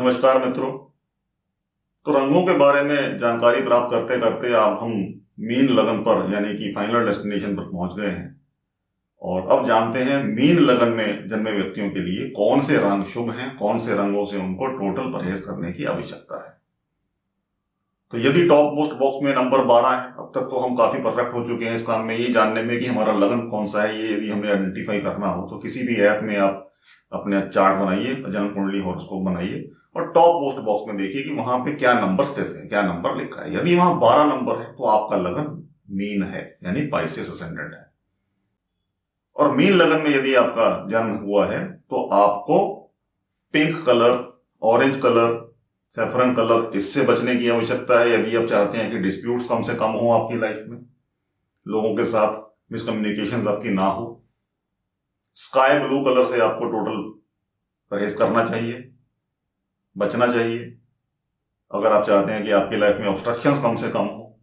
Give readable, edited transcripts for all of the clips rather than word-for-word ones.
नमस्कार मित्रों। तो रंगों के बारे में जानकारी प्राप्त करते करते अब हम मीन लगन पर यानी कि फाइनल डेस्टिनेशन पर पहुंच गए हैं। और अब जानते हैं मीन लगन में जन्मे व्यक्तियों के लिए कौन से रंग शुभ हैं, कौन से रंगों से उनको टोटल परहेज करने की आवश्यकता है। तो यदि टॉप मोस्ट बॉक्स में नंबर 12 है, अब तक तो हम काफी परफेक्ट हो चुके हैं इस काम में, ये जानने में कि हमारा लगन कौन सा है। ये यदि हमें आइडेंटिफाई करना हो तो किसी भी ऐप में आप अपने चार्ट बनाइए, जन्म कुंडली हॉरोस्कोप बनाइए और टॉप मोस्ट बॉक्स में देखिए कि वहां पे क्या नंबर स्थित है, क्या नंबर लिखा है। यदि वहां 12 नंबर है तो आपका लगन मीन है यानी पाइसेस असेंडेंट है। और मीन लगन में यदि आपका जन्म हुआ है तो आपको pink colour, orange colour, saffron colour, इससे बचने की आवश्यकता है यदि आप चाहते हैं कि डिस्प्यूट्स कम से कम हो आपकी लाइफ में, लोगों के साथ मिसकम्युनिकेशन आपकी ना हो। स्काई ब्लू कलर से आपको टोटल परहेज करना चाहिए, बचना चाहिए अगर आप चाहते हैं कि आपकी लाइफ में ऑब्स्ट्रक्शंस कम से कम हो।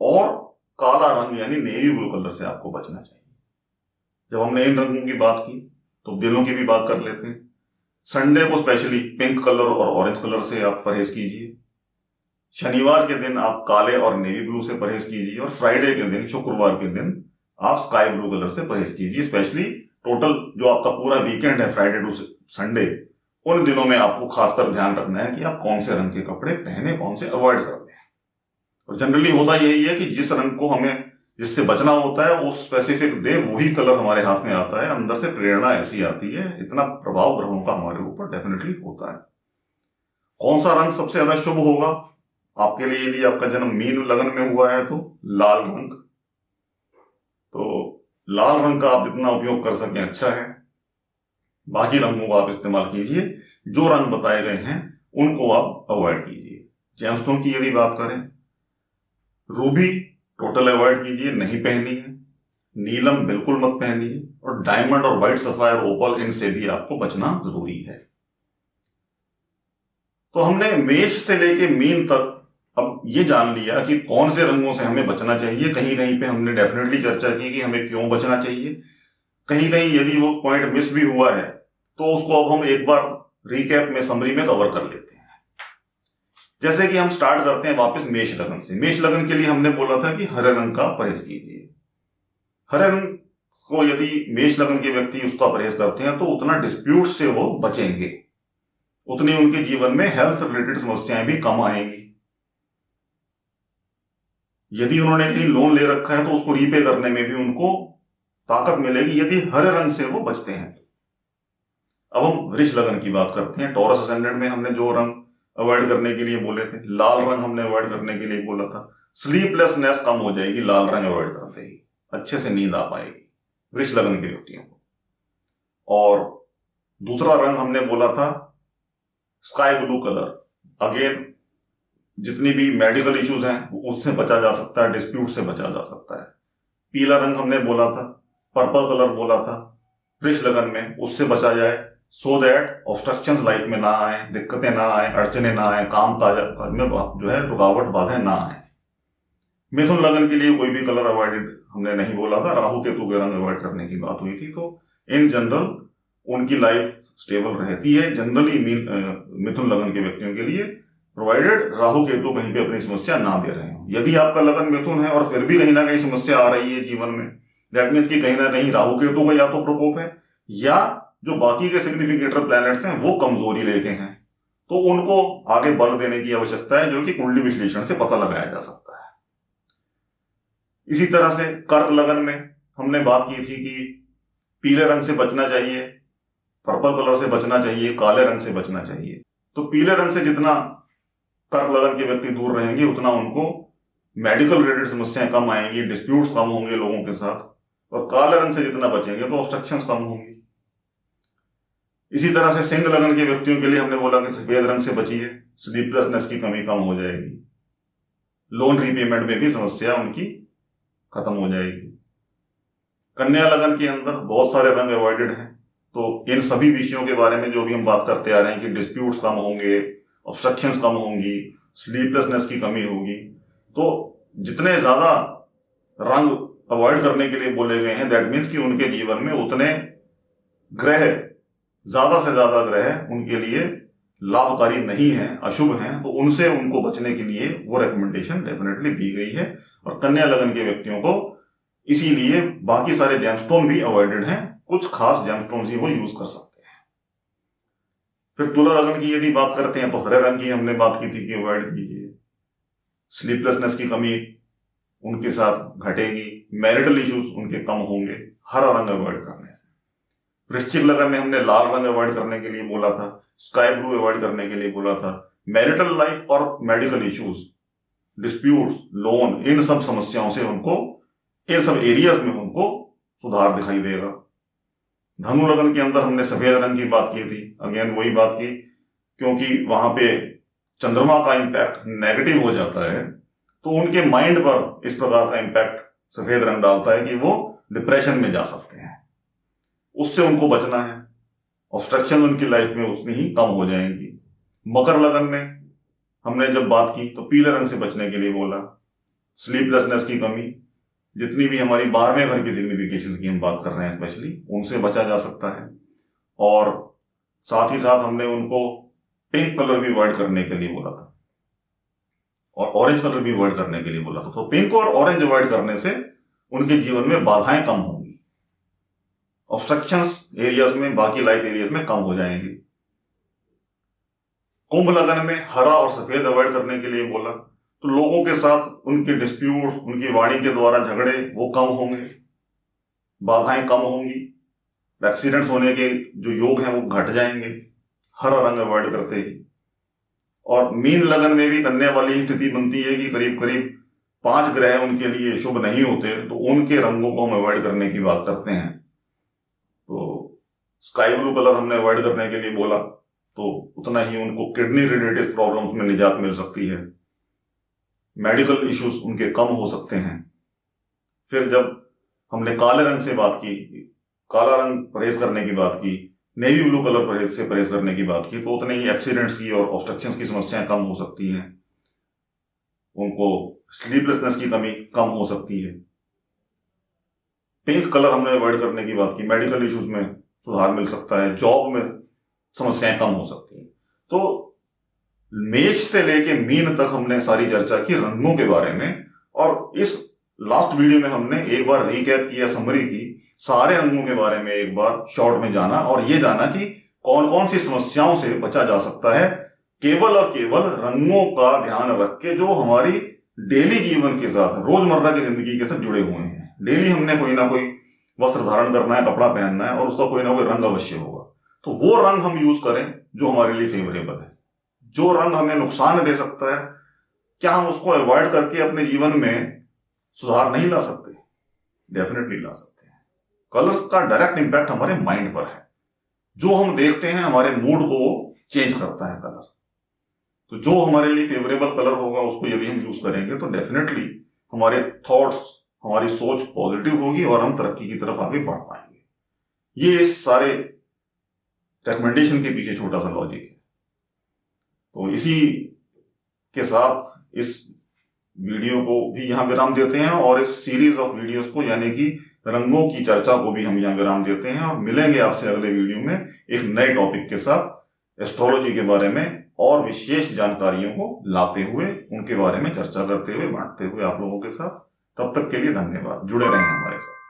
और काला रंग यानी नेवी ब्लू कलर से आपको बचना चाहिए। जब हमने इन रंगों की बात की तो दिलों की भी बात कर लेते हैं। संडे को स्पेशली पिंक कलर और ऑरेंज कलर से आप परहेज कीजिए। शनिवार के दिन आप काले और नेवी ब्लू से परहेज कीजिए। और फ्राइडे के दिन, शुक्रवार के दिन, आप स्काई ब्लू कलर से परहेज कीजिए। स्पेशली टोटल जो आपका पूरा वीकेंड है, फ्राइडे टू संडे, उन दिनों में आपको खासकर ध्यान रखना है कि आप कौन से रंग के कपड़े पहने, कौन से अवॉइड कर दें। और जनरली होता यही है कि जिस रंग को हमें जिससे बचना होता है वो स्पेसिफिक डे वही कलर हमारे हाथ में आता है। अंदर से प्रेरणा ऐसी आती है, इतना प्रभाव ग्रहों का हमारे ऊपर डेफिनेटली होता है। कौन सा रंग सबसे ज्यादा शुभ होगा आपके लिए यदि आपका जन्म मीन लगन में हुआ है? तो लाल रंग। तो लाल रंग का आप जितना उपयोग कर सकें अच्छा है। बाकी रंगों को आप इस्तेमाल कीजिए, जो रंग बताए गए हैं उनको आप अवॉइड कीजिए। जेमस्टोन की यदि बात करें, रूबी टोटल अवॉइड कीजिए, नहीं पहनी है। नीलम बिल्कुल मत पहनिए। और डायमंड और व्हाइट सफायर, ओपल, इनसे भी आपको बचना जरूरी है। तो हमने मेष से लेके मीन तक अब ये जान लिया कि कौन से रंगों से हमें बचना चाहिए। कहीं कहीं पे हमने डेफिनेटली चर्चा की कि हमें क्यों बचना चाहिए। कहीं कहीं यदि वो पॉइंट मिस भी हुआ है तो उसको अब हम एक बार रिकैप में, समरी में कवर कर लेते हैं। जैसे कि हम स्टार्ट करते हैं वापस मेष लगन से। मेष लगन के लिए हमने बोला था कि हरे रंग का परहेज कीजिए। हरे रंग को यदि मेष लगन के व्यक्ति उसका परहेज करते हैं तो उतना डिस्प्यूट से वो बचेंगे, उतनी उनके जीवन में हेल्थ रिलेटेड समस्याएं भी कम आएंगी। यदि उन्होंने कहीं लोन ले रखा है तो उसको रीपे करने में भी उनको ताकत मिलेगी यदि हरे रंग से वो बचते हैं। अब हम वृष लगन की बात करते हैं। टॉरस असेंडेंट में हमने जो रंग अवॉइड करने के लिए बोले थे, लाल रंग हमने अवॉइड करने के लिए बोला था। स्लीपलेसनेस कम हो जाएगी लाल रंग अवॉइड करते ही, अच्छे से नींद आ पाएगी वृष लगन के व्यक्तियों को। और दूसरा रंग हमने बोला था स्काई ब्लू कलर। अगेन जितनी भी मेडिकल इश्यूज हैं उससे बचा जा सकता है, डिस्प्यूट से बचा जा सकता है। पीला रंग हमने बोला था, पर्पल कलर बोला था वृष लगन में, उससे बचा जाए सो दैट ऑब्स्ट्रक्शंस लाइफ में ना आए, दिक्कतें ना आए, अड़चने ना आए, काम काज में जो है रुकावट बाधाएं ना आए। मिथुन लगन के लिए कोई भी कलर अवॉइडेड हमने नहीं बोला था, राहु केतु के रंग अवॉइड करने की बात हुई थी। तो इन जनरल उनकी लाइफ स्टेबल रहती है जनरली मिथुन लगन के व्यक्तियों के लिए, प्रोवाइडेड राहु केतु कहीं पे अपनी समस्या ना दे रहे हो। यदि आपका लगन मिथुन है और फिर भी कहीं ना कहीं समस्या आ रही है जीवन में, दैट मीन्स कि कहीं ना कहीं राहु केतु का या तो प्रकोप है या जो बाकी के सिग्निफिकेटर प्लैनेट्स हैं वो कमजोरी लेके हैं, तो उनको आगे बल देने की आवश्यकता है, जो कि कुंडली विश्लेषण से पता लगाया जा सकता है। इसी तरह से कर्क लगन में हमने बात की थी कि पीले रंग से बचना चाहिए, पर्पल कलर से बचना चाहिए, काले रंग से बचना चाहिए। तो पीले रंग से जितना कर्क लगन के व्यक्ति दूर रहेंगे उतना उनको मेडिकल रिलेटेड समस्याएं कम आएंगी, डिस्प्यूट्स कम होंगे लोगों के साथ। और काले रंग से जितना बचेंगे तो ऑब्स्ट्रक्शंस कम होंगी। इसी तरह से सिंह लगन के व्यक्तियों के लिए हमने बोला कि सफेद रंग से बचिए, स्लीपलेसनेस की कमी कम हो जाएगी, लोन रीपेमेंट में भी समस्या उनकी खत्म हो जाएगी। कन्या लगन के अंदर बहुत सारे रंग अवॉइडेड हैं। तो इन सभी विषयों के बारे में जो भी हम बात करते आ रहे हैं कि डिस्प्यूट्स कम होंगे, ऑब्स्ट्रक्शंस कम होंगी, स्लीपलेसनेस की कमी होगी, तो जितने ज्यादा रंग अवॉइड करने के लिए बोले गए हैं दैट मीन्स कि उनके जीवन में उतने ग्रह, ज्यादा से ज्यादा ग्रह उनके लिए लाभकारी नहीं है, अशुभ हैं, तो उनसे उनको बचने के लिए वो रिकमेंडेशन डेफिनेटली दी गई है। और कन्या लगन के व्यक्तियों को इसीलिए बाकी सारे जेमस्टोन भी अवॉइडेड हैं, कुछ खास जेमस्टोन ही वो यूज कर सकते हैं। फिर तुला लगन की यदि बात करते हैं तो हरे रंग की हमने बात की थी कि अवॉइड कीजिए। स्लीपलेसनेस की कमी उनके साथ घटेगी, मैरिटल इश्यूज उनके कम होंगे हरा रंग अवॉइड करने से। वृश्चिक लगन में हमने लाल रंग अवॉइड करने के लिए बोला था, स्काई ब्लू अवॉइड करने के लिए बोला था। मैरिटल लाइफ और मेडिकल इश्यूज, डिस्प्यूट्स, लोन, इन सब समस्याओं से उनको, इन सब एरियाज में उनको सुधार दिखाई देगा। धनु लगन के अंदर हमने सफेद रंग की बात की थी, अगेन वही बात की, क्योंकि वहां पे चंद्रमा का इंपैक्ट नेगेटिव हो जाता है तो उनके माइंड पर इस प्रकार का इंपैक्ट सफेद रंग डालता है कि वो डिप्रेशन में जा सकते हैं, उससे उनको बचना है। ऑब्स्ट्रक्शन उनकी लाइफ में उतनी ही कम हो जाएंगी। मकर लगन में हमने जब बात की तो पीले रंग से बचने के लिए बोला। स्लीपलेसनेस की कमी, जितनी भी हमारी 12वें घर की सिग्निफिकेशन की हम बात कर रहे हैं स्पेशली, उनसे बचा जा सकता है। और साथ ही साथ हमने उनको पिंक कलर भी अवॉइड करने के लिए बोला था और ऑरेंज कलर भी अवॉइड करने के लिए बोला था। तो पिंक और ऑरेंज अवॉइड करने से उनके जीवन में बाधाएं कम होंगी, ऑब्स्ट्रक्शंस एरियाज में, बाकी लाइफ एरियाज में कम हो जाएंगे। कुंभ लगन में हरा और सफेद अवॉइड करने के लिए बोला, तो लोगों के साथ उनके डिस्प्यूट्स, उनकी वाणी के द्वारा झगड़े वो कम होंगे, बाधाएं कम होंगी, एक्सीडेंट्स होने के जो योग हैं वो घट जाएंगे हरा रंग अवॉइड करते ही। और मीन लगन में भी कन्या वाली स्थिति बनती है कि करीब करीब 5 ग्रह उनके लिए शुभ नहीं होते, तो उनके रंगों को हम अवॉइड करने की बात करते हैं। तो स्काई ब्लू कलर हमने अवॉइड करने के लिए बोला, तो उतना ही उनको किडनी रिलेटेड प्रॉब्लम्स में निजात मिल सकती है, मेडिकल इश्यूज उनके कम हो सकते हैं। फिर जब हमने काले रंग से बात की, काला रंग परहेज करने की बात की, नेवी ब्लू कलर परहेज से परहेज करने की बात की, तो उतने ही एक्सीडेंट्स की और ऑब्स्ट्रक्शंस की समस्याएं कम हो सकती हैं, उनको स्लीपलेसनेस की कमी कम हो सकती है। पिंक कलर हमने अवॉइड करने की बात की, मेडिकल इश्यूज में सुधार मिल सकता है, जॉब में समस्याएं कम हो सकती हैं। तो मेष से लेके मीन तक हमने सारी चर्चा की रंगों के बारे में, और इस लास्ट वीडियो में हमने एक बार रिकैप किया, समरी की, सारे रंगों के बारे में एक बार शॉर्ट में जाना, और ये जाना कि कौन कौन सी समस्याओं से बचा जा सकता है केवल और केवल रंगों का ध्यान रख के, जो हमारी डेली जीवन के साथ, रोजमर्रा की जिंदगी के साथ जुड़े हुए हैं। डेली हमने कोई ना कोई वस्त्र धारण करना है, कपड़ा पहनना है, और उसका कोई ना कोई रंग अवश्य होगा। तो वो रंग हम यूज करें जो हमारे लिए फेवरेबल है। जो रंग हमें नुकसान दे सकता है, क्या हम उसको अवॉइड करके अपने जीवन में सुधार नहीं ला सकते? डेफिनेटली ला सकते हैं। कलर्स का डायरेक्ट इंपैक्ट हमारे माइंड पर है। जो हम देखते हैं हमारे मूड को चेंज करता है कलर। तो जो हमारे लिए फेवरेबल कलर होगा उसको यदि हम यूज करेंगे तो डेफिनेटली हमारे थॉट्स, हमारी सोच पॉजिटिव होगी और हम तरक्की की तरफ आगे बढ़ पाएंगे। ये इस सारे रिकमेंडेशन के पीछे छोटा सा लॉजिक है। तो इसी के साथ इस वीडियो को भी यहां विराम देते हैं, और इस सीरीज ऑफ वीडियोस को, यानी कि रंगों की चर्चा को भी हम यहां विराम देते हैं, और मिलेंगे आपसे अगले वीडियो में एक नए टॉपिक के साथ, एस्ट्रोलॉजी के बारे में और विशेष जानकारियों को लाते हुए, उनके बारे में चर्चा करते हुए, बांटते हुए आप लोगों के साथ। तब तक के लिए धन्यवाद। जुड़े रहें हमारे साथ।